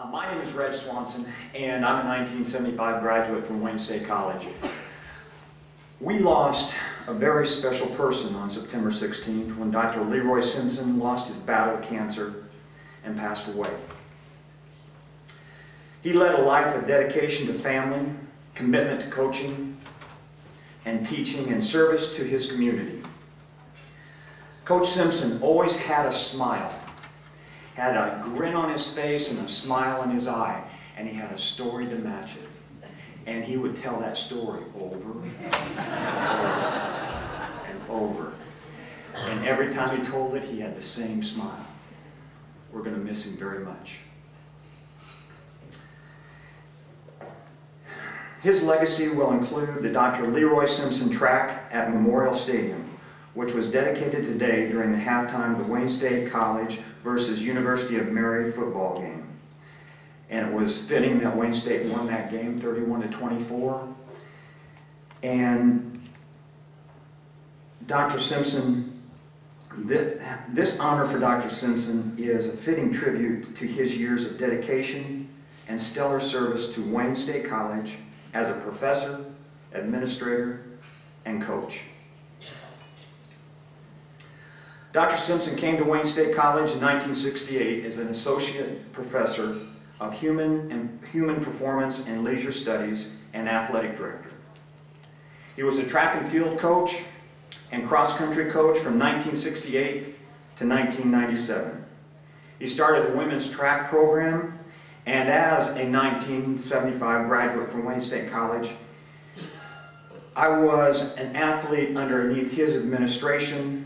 My name is Reg Swanson, and I'm a 1975 graduate from Wayne State College. We lost a very special person on September 16th when Dr. LeRoy Simpson lost his battle with cancer and passed away. He led a life of dedication to family, commitment to coaching and teaching, and service to his community. Coach Simpson always had a smile, had a grin on his face and a smile in his eye, and he had a story to match it. And he would tell that story over and over and over. And every time he told it, he had the same smile. We're going to miss him very much. His legacy will include the Dr. LeRoy Simpson track at Memorial Stadium, which was dedicated today during the halftime of the Wayne State College versus University of Mary football game. And it was fitting that Wayne State won that game 31-24. And Dr. Simpson, this honor for Dr. Simpson is a fitting tribute to his years of dedication and stellar service to Wayne State College as a professor, administrator, and coach. Dr. Simpson came to Wayne State College in 1968 as an associate professor of human performance and leisure studies and athletic director. He was a track and field coach and cross-country coach from 1968 to 1997. He started the women's track program, and as a 1975 graduate from Wayne State College, I was an athlete underneath his administration,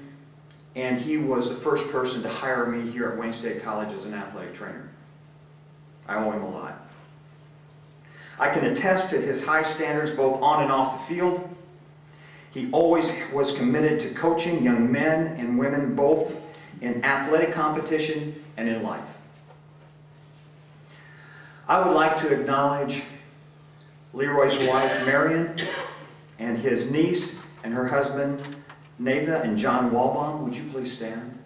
and he was the first person to hire me here at Wayne State College as an athletic trainer. I owe him a lot. I can attest to his high standards both on and off the field. He always was committed to coaching young men and women both in athletic competition and in life. I would like to acknowledge LeRoy's wife, Marion, and his niece and her husband, Natha and John Walbaum. Would you please stand?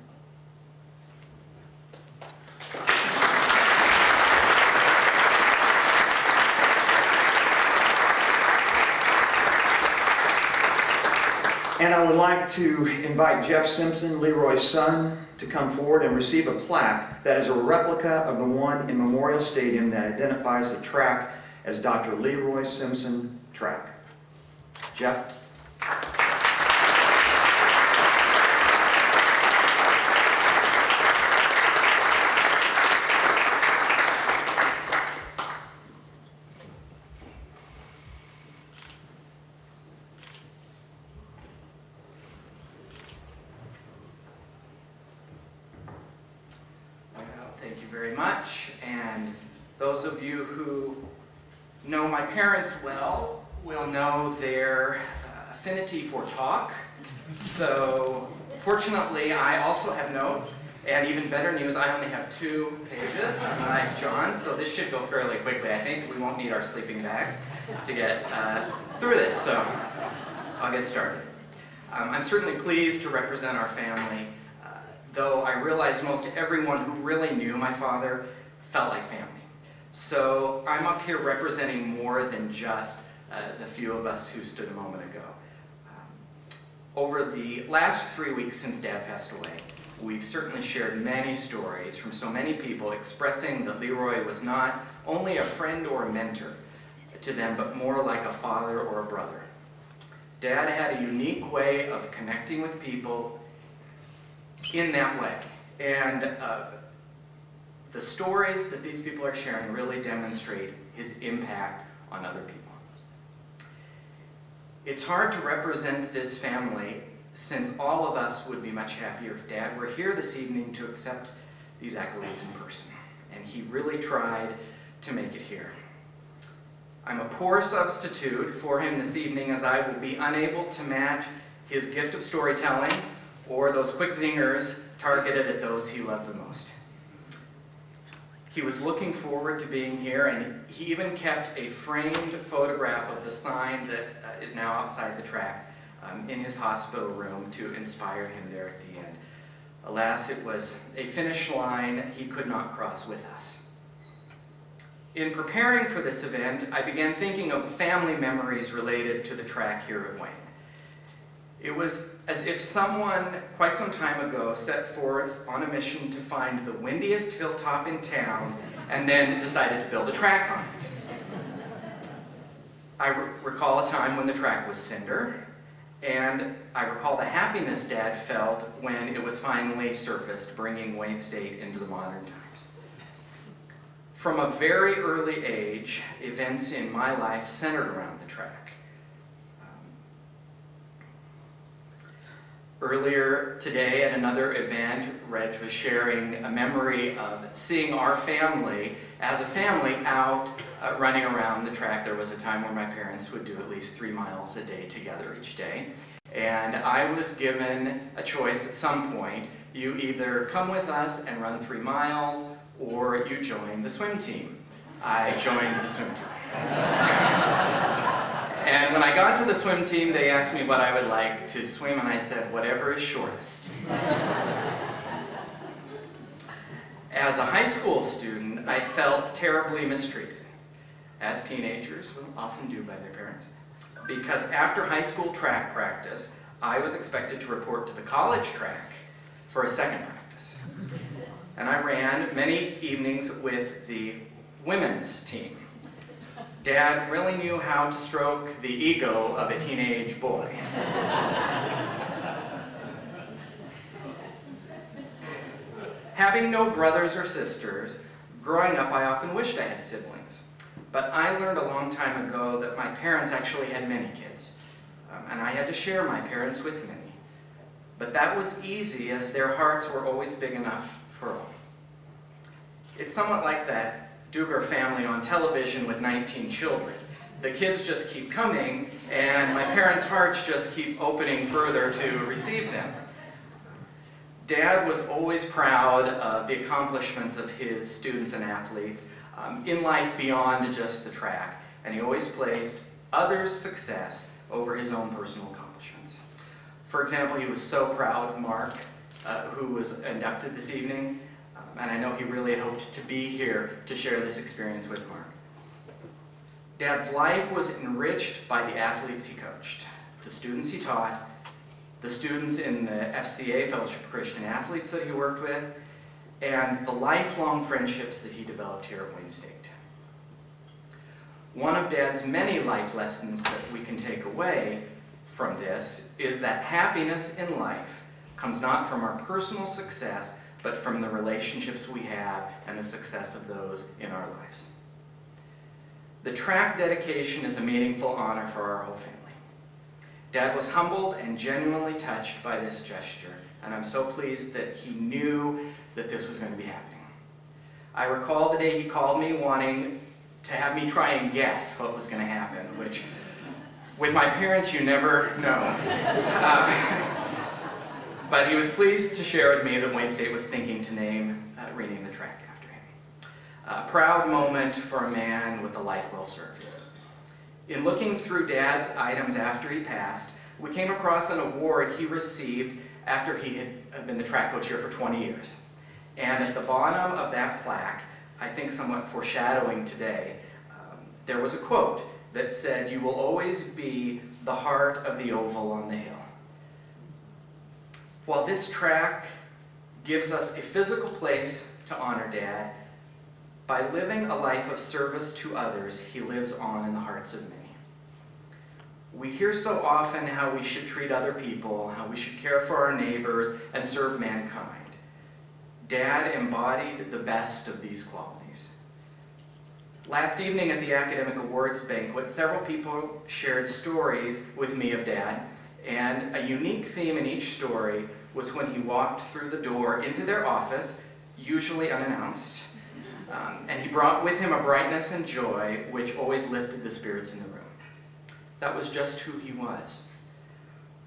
And I would like to invite Jeff Simpson, LeRoy's son, to come forward and receive a plaque that is a replica of the one in Memorial Stadium that identifies the track as Dr. LeRoy Simpson Track. Jeff? Thank you very much, and those of you who know my parents well will know their affinity for talk. So fortunately I also have notes, and even better news, I only have 2 pages, unlike John, so this should go fairly quickly. I think we won't need our sleeping bags to get through this, so I'll get started. I'm certainly pleased to represent our family, though I realize most everyone who really knew my father felt like family. So I'm up here representing more than just the few of us who stood a moment ago. Over the last 3 weeks since Dad passed away, we've certainly shared many stories from so many people expressing that LeRoy was not only a friend or a mentor to them, but more like a father or a brother. Dad had a unique way of connecting with people in that way, and the stories that these people are sharing really demonstrate his impact on other people. It's hard to represent this family since all of us would be much happier if Dad were here this evening to accept these accolades in person, and he really tried to make it here. I'm a poor substitute for him this evening, as I will be unable to match his gift of storytelling or those quick zingers targeted at those he loved the most. He was looking forward to being here, and he even kept a framed photograph of the sign that is now outside the track in his hospital room to inspire him there at the end. Alas, it was a finish line he could not cross with us. in preparing for this event, I began thinking of family memories related to the track here at Wayne. It was as if someone, quite some time ago, set forth on a mission to find the windiest hilltop in town and then decided to build a track on it. I recall a time when the track was cinder, and I recall the happiness Dad felt when it was finally surfaced, bringing Wayne State into the modern times. From a very early age, events in my life centered around the track. Earlier today at another event, Reg was sharing a memory of seeing our family, as a family, out running around the track. There was a time where my parents would do at least 3 miles a day together each day. And I was given a choice at some point. You either come with us and run 3 miles, or you join the swim team. I joined the swim team. And when I got to the swim team, they asked me what I would like to swim, and I said, whatever is shortest. As a high school student, I felt terribly mistreated, as teenagers will often do by their parents, because after high school track practice, I was expected to report to the college track for a second practice. And I ran many evenings with the women's team. Dad really knew how to stroke the ego of a teenage boy. Having no brothers or sisters, growing up I often wished I had siblings. But I learned a long time ago that my parents actually had many kids, and I had to share my parents with many. But that was easy, as their hearts were always big enough for all. It's somewhat like that Duger family on television with 19 children. The kids just keep coming, and my parents' hearts just keep opening further to receive them. Dad was always proud of the accomplishments of his students and athletes in life beyond just the track, and he always placed others' success over his own personal accomplishments. For example, he was so proud of Mark, who was inducted this evening. And I know he really had hoped to be here to share this experience with Mark. Dad's life was enriched by the athletes he coached, the students he taught, the students in the FCA, Fellowship of Christian Athletes, that he worked with, and the lifelong friendships that he developed here at Wayne State. One of Dad's many life lessons that we can take away from this is that happiness in life comes not from our personal success, but from the relationships we have and the success of those in our lives. The track dedication is a meaningful honor for our whole family. Dad was humbled and genuinely touched by this gesture, and I'm so pleased that he knew that this was going to be happening. I recall the day he called me wanting to have me try and guess what was going to happen, which with my parents you never know. But he was pleased to share with me that Wayne State was thinking to rename the track after him. A proud moment for a man with a life well served. In looking through Dad's items after he passed, we came across an award he received after he had been the track coach here for 20 years. And at the bottom of that plaque, I think somewhat foreshadowing today, there was a quote that said, "You will always be the heart of the oval on the hill." While this track gives us a physical place to honor Dad, by living a life of service to others, he lives on in the hearts of many. We hear so often how we should treat other people, how we should care for our neighbors and serve mankind. Dad embodied the best of these qualities. Last evening at the Academic Awards banquet, several people shared stories with me of Dad, and a unique theme in each story was when he walked through the door into their office, usually unannounced, and he brought with him a brightness and joy which always lifted the spirits in the room. That was just who he was.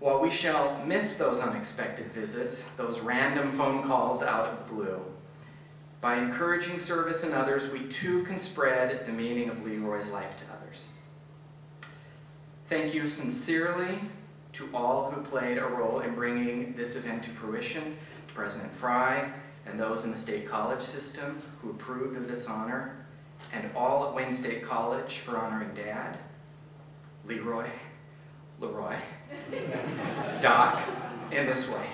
While we shall miss those unexpected visits, those random phone calls out of the blue, by encouraging service in others, we too can spread the meaning of LeRoy's life to others. Thank you sincerely to all who played a role in bringing this event to fruition, to President Fry and those in the State College system who approved of this honor, and all at Wayne State College for honoring Dad, LeRoy, Doc, in this way.